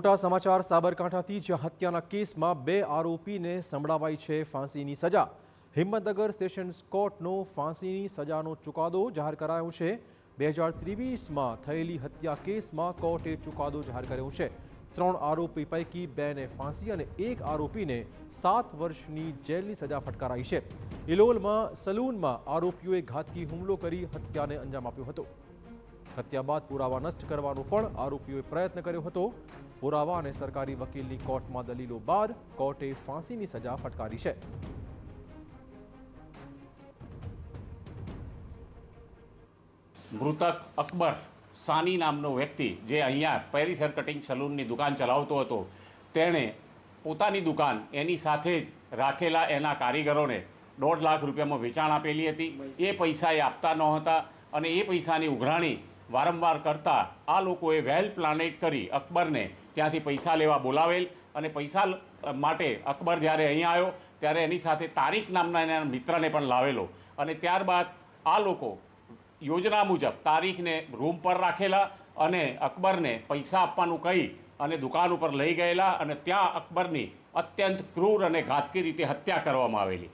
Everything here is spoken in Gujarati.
મોટા સમાચાર સાબરકાંઠાથી જ્યાં હત્યાના કેસમાં 2 આરોપીને સંભળાવાઈ છે ફાંસીની સજા। હિંમતનગર સેશન્સ કોર્ટનો ફાંસીની સજાનો ચુકાદો જાહેર કરાયો છે। 2023માં થયેલી હત્યા કેસમાં કોર્ટે ચુકાદો જાહેર કર્યો છે। 3 આરોપી પૈકી 2ને ફાંસી અને 1 આરોપીને 7 વર્ષની જેલની સજા ફટકારાઈ છે। ઇલોલમાં સલૂનમાં આરોપીઓએ ઘાતકી હુમલો કરી હત્યાને અંજામ આપ્યો હતો। હત્યા બાદ પુરાવા નષ્ટ કરવાનો પણ આરોપીઓએ પ્રયત્ન કર્યો હતો। પુરાવા અને સરકારી વકીલની કોર્ટમાં દલીલો બાદ કોર્ટે ફાંસીની સજા ફટકારી છે। મૃતક અકબર સાની નામનો વ્યક્તિ જે અહીંયા પેરિસ હેર કટિંગ સલૂનની દુકાન ચલાવતો હતો, તેણે પોતાની દુકાન એની સાથે જ રાખેલા એના કારીગરોને 1.5 લાખ રૂપિયામાં વેચાણ આપેલી હતી। એ પૈસા એ આપતા નહોતા અને એ પૈસાની ઉઘરાણી વારંવાર કરતા આ લોકોએ વેલ પ્લાનેટ કરી અકબરને ત્યાંથી પૈસા લેવા બોલાવેલ અને પૈસા માટે અકબર જ્યારે અહીંયા આવ્યો ત્યારે એની સાથે તારીક નામના એના મિત્રને પણ લાવેલો અને ત્યારબાદ આ લોકો યોજના મુજબ તારીખને રૂમ પર રાખેલા અને અકબરને પૈસા આપવાનું કહી અને દુકાન ઉપર લઈ ગયેલા અને ત્યાં અકબરની અત્યંત ક્રૂર અને ઘાતકી રીતે હત્યા કરવામાં આવેલી।